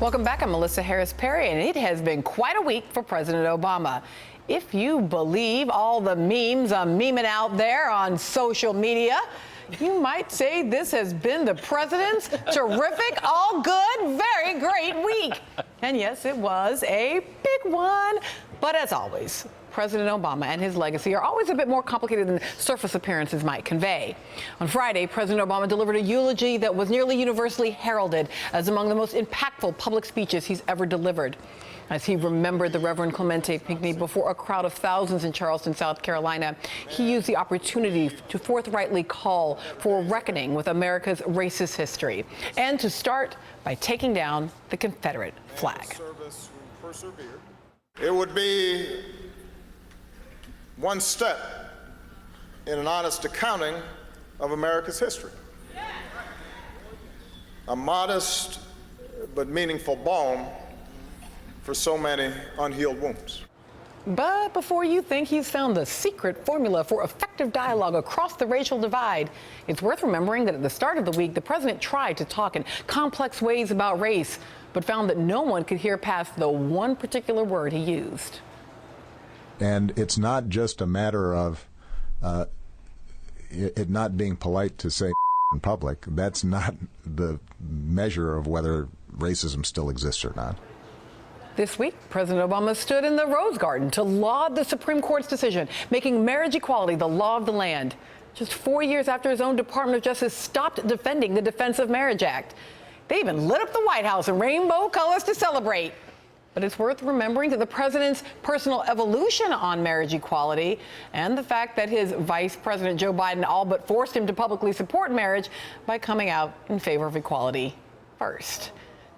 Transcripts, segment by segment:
Welcome back. I'm Melissa Harris Perry, and it has been quite a week for President Obama. If you believe all the memes I'm memeing out there on social media, you might say this has been the president's terrific, all good, very great week. And yes, it was a big one. But as always, President Obama and his legacy are always a bit more complicated than surface appearances might convey. On Friday, President Obama delivered a eulogy that was nearly universally heralded as among the most impactful public speeches he's ever delivered. As he remembered the Reverend Clemente Pinckney before a crowd of thousands in Charleston, South Carolina, he used the opportunity to forthrightly call for a reckoning with America's racist history, and to start by taking down the Confederate flag. It would be one step in an honest accounting of America's history. A modest but meaningful balm for so many unhealed wounds. But before you think he's found the secret formula for effective dialogue across the racial divide, it's worth remembering that at the start of the week, the president tried to talk in complex ways about race, but found that no one could hear past the one particular word he used. And it's not just a matter of it not being polite to say in public. That's not the measure of whether racism still exists or not. This week, President Obama stood in the Rose Garden to laud the Supreme Court's decision, making marriage equality the law of the land, just 4 years after his own Department of Justice stopped defending the Defense of Marriage Act. They even lit up the White House in rainbow colors to celebrate. But it's worth remembering that the president's personal evolution on marriage equality and the fact that his Vice President Joe Biden all but forced him to publicly support marriage by coming out in favor of equality first.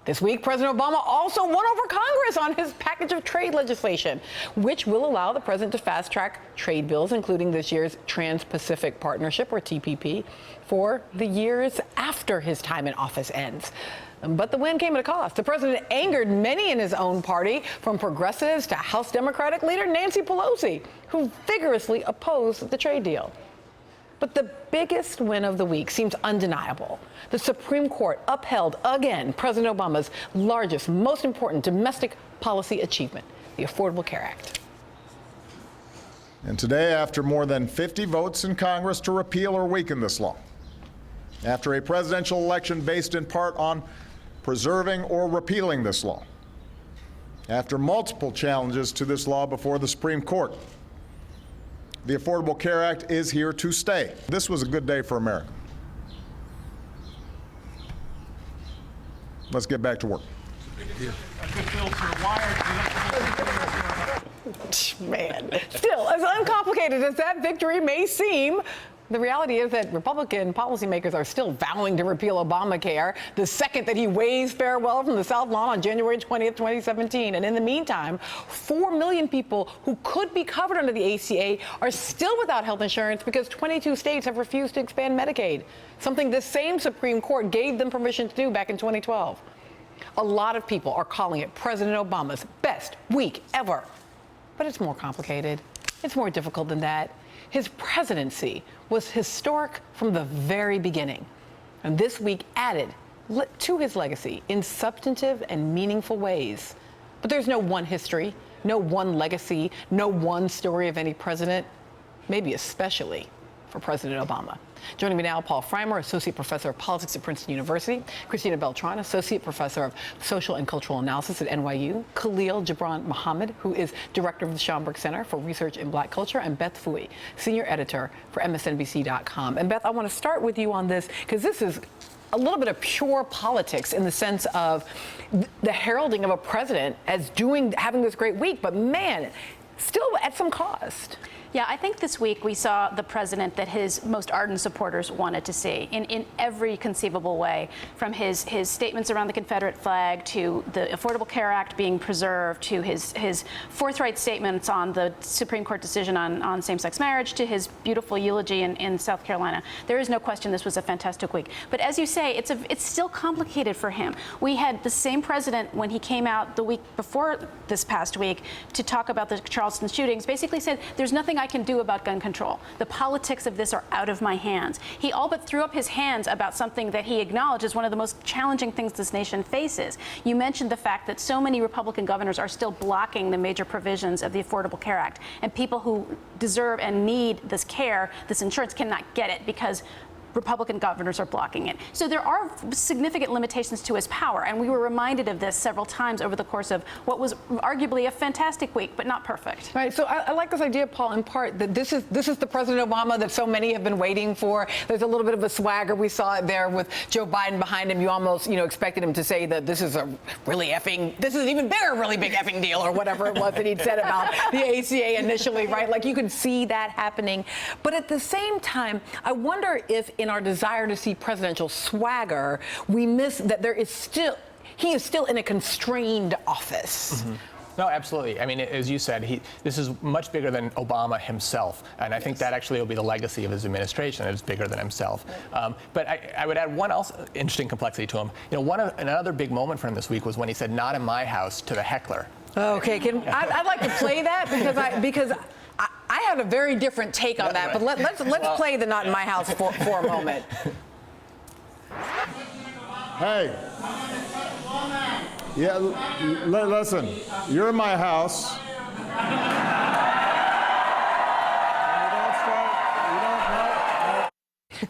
This week, President Obama also won over Congress on his package of trade legislation, which will allow the president to fast-track trade bills, including this year's Trans-Pacific Partnership, or TPP, for the years after his time in office ends. But the win came at a cost. The president angered many in his own party, from progressives to House Democratic leader Nancy Pelosi, who vigorously opposed the trade deal. But the biggest win of the week seems undeniable. The Supreme Court upheld again President Obama's largest, most important domestic policy achievement, the Affordable Care Act. And today, after more than 50 votes in Congress to repeal or weaken this law, after a presidential election based in part on preserving or repealing this law, after multiple challenges to this law before the Supreme Court, the Affordable Care Act is here to stay. This was a good day for America. Let's get back to work. Man, still, as uncomplicated as that victory may seem, the reality is that Republican policymakers are still vowing to repeal Obamacare the second that he waves farewell from the South Lawn on January 20th, 2017. And in the meantime, 4 million people who could be covered under the ACA are still without health insurance because 22 states have refused to expand Medicaid, something the same Supreme Court gave them permission to do back in 2012. A lot of people are calling it President Obama's best week ever. But it's more complicated. It's more difficult than that. His presidency was historic from the very beginning, and this week added to his legacy in substantive and meaningful ways. But there's no one history, no one legacy, no one story of any president, maybe especially for President Obama. Joining me now, Paul Freimer, Associate Professor of Politics at Princeton University, Christina Beltran, Associate Professor of Social and Cultural Analysis at NYU, Khalil Gibran Muhammad, who is Director of the Schomburg Center for Research in Black Culture, and Beth Fooey, Senior Editor for MSNBC.com. And Beth, I want to start with you on this, because this is a little bit of pure politics in the sense of the heralding of a president as having this great week, but man, still at some cost. Yeah, I think this week we saw the president that his most ardent supporters wanted to see in every conceivable way, from his statements around the Confederate flag to the Affordable Care Act being preserved to his forthright statements on the Supreme Court decision on same-sex marriage to his beautiful eulogy in South Carolina. There is no question this was a fantastic week. But as you say, it's still complicated for him. We had the same president when he came out the week before this past week to talk about the Charleston shootings, basically said, there's nothing I I can do about gun control. The politics of this are out of my hands. He all but threw up his hands about something that he acknowledged is one of the most challenging things this nation faces. You mentioned the fact that so many Republican governors are still blocking the major provisions of the Affordable Care Act, and people who deserve and need this care, this insurance, cannot get it because Republican governors are blocking it. So there are significant limitations to his power, and we were reminded of this several times over the course of what was arguably a fantastic week, but not perfect. Right. So I like this idea, Paul, in part that this is the President Obama that so many have been waiting for. There's a little bit of a swagger. We saw it there with Joe Biden behind him. You almost, expected him to say that this is an even bigger, really big effing deal, or whatever it was that he'd said about the ACA initially, right? Like, you could see that happening. But at the same time, I wonder if in our desire to see presidential swagger, we miss that he is still in a constrained office. Mm-hmm. No, absolutely. I mean, as you said, this is much bigger than Obama himself, and I think that actually will be the legacy of his administration. It's bigger than himself. But I would add one else interesting complexity to him. Another big moment for him this week was when he said "not in my house" to the heckler. Okay, I'd like to play that because I had a very different take on that. But let's play the "not in my house" for a moment. Hey. Yeah, listen, you're in my house.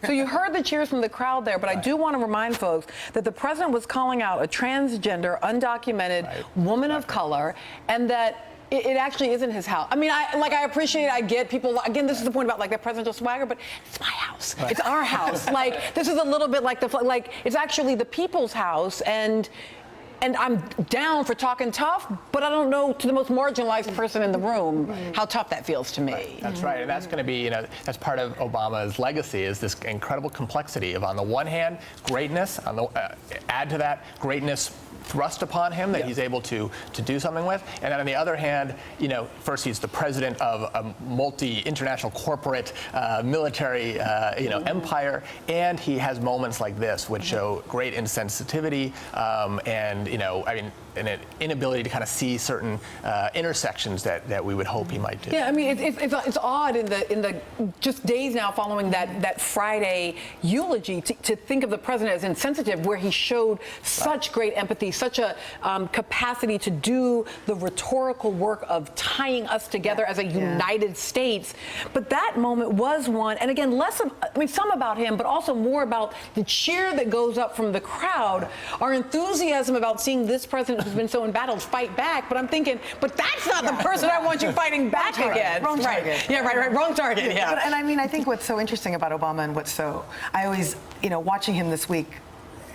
So you heard the cheers from the crowd there, but I do want to remind folks that the president was calling out a transgender, undocumented woman of color, and that it actually isn't his house. I mean, I appreciate, I get people, again, this is the point about, like, that presidential swagger, but it's my house. Right. It's our house. Like, this is a little bit like it's actually the people's house, and I'm down for talking tough, but I don't know, to the most marginalized person in the room, how tough that feels to me. Right. That's right, and that's going to be, that's part of Obama's legacy, is this incredible complexity of, on the one hand, greatness, add to that greatness thrust upon him that he's able to do something with, and then on the other hand, first he's the president of a multi-international corporate military empire, and he has moments like this which show great insensitivity and an inability to kind of see certain intersections that we would hope he might do. Yeah, I mean, it's odd in the just days now following that Friday eulogy to think of the president as insensitive, where he showed such great empathy, such a capacity to do the rhetorical work of tying us together as a united states. But that moment was one, and again, some about him, but also more about the cheer that goes up from the crowd, our enthusiasm about seeing this president who's been so embattled fight back. But I'm thinking, but that's not the person I want you fighting back against. Wrong target. Right. Yeah, right. Wrong target. Yeah. And I mean, I think what's so interesting about Obama and I always, watching him this week,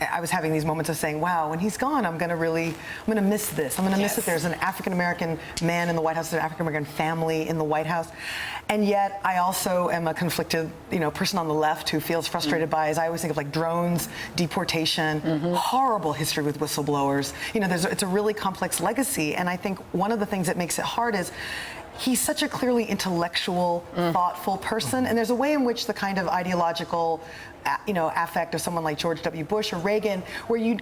I was having these moments of saying, wow, when he's gone, I'm going to miss this. I'm going to miss that there's an African-American man in the White House, an African-American family in the White House. And yet I also am a conflicted, person on the left who feels frustrated by, as I always think of, like, drones, deportation, horrible history with whistleblowers. It's a really complex legacy. And I think one of the things that makes it hard is he's such a clearly intellectual, thoughtful person. And there's a way in which the kind of ideological affect of someone like George W. Bush or Reagan, where you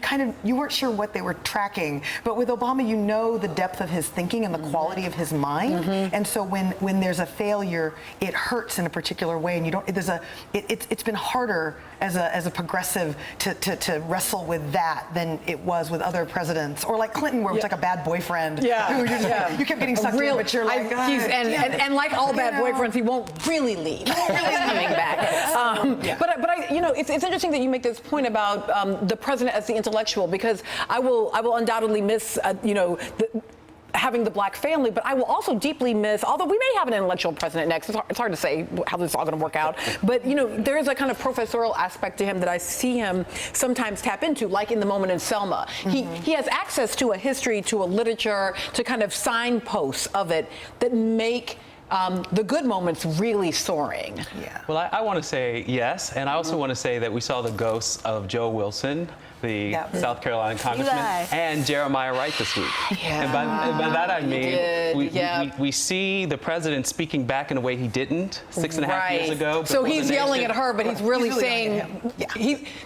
weren't sure what they were tracking. But with Obama, the depth of his thinking and the quality of his mind. And so when there's a failure, it hurts in a particular way, and it's been harder as a progressive to wrestle with that than it was with other presidents, or like Clinton, where it was like a bad boyfriend. Yeah. You kept getting sucked in, but you're like, and like all bad boyfriends, he won't really leave. He's coming back. But it's interesting that you make this point about the president as the intellectual, because I will undoubtedly miss having the black family, but I will also deeply miss, although we may have an intellectual president next, it's hard to say how this is all going to work out, but there is a kind of professorial aspect to him that I see him sometimes tap into, like in the moment in Selma. He has access to a history, to a literature, to kind of signposts of it that make the good moments really soaring. Yeah. Well, I want to say yes, and I also want to say that we saw the ghosts of Joe Wilson, the South Carolina congressman, and Jeremiah Wright this week. Yeah. And by that I mean, we see the president speaking back in a way he didn't 6.5 years ago. So he's yelling at her, but he's really saying,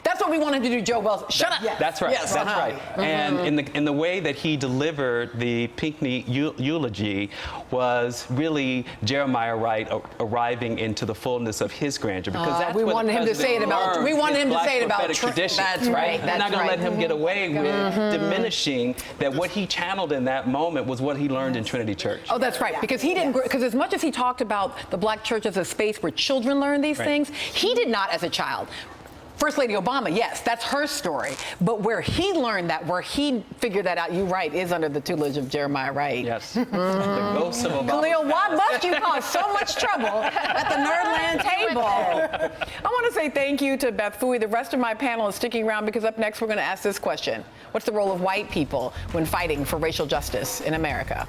that's what we want him to do, Joe Wilson. Shut up. That's right. Yes, that's right. And in the way that he delivered the Pinckney eulogy was really Jeremiah Wright arriving into the fullness of his grandeur, because that's we where the wanted him to say it president about. learned We wanted his him to black say it about prophetic tradition. That's right. We're That's not going right. to let him get away with diminishing that what he channeled in that moment was what he learned in Trinity Church. Oh, that's right. Because he didn't. Because as much as he talked about the black church as a space where children learn these things, he did not as a child. First Lady Obama, yes, that's her story. But where he learned that, where he figured that out, you're right, is under the tutelage of Jeremiah Wright. Yes. The ghosts of Obama. Khalil, why must you cause so much trouble at the Nerdland table? I want to say thank you to Beth Fooey. The rest of my panel is sticking around because up next we're going to ask this question. What's the role of white people when fighting for racial justice in America?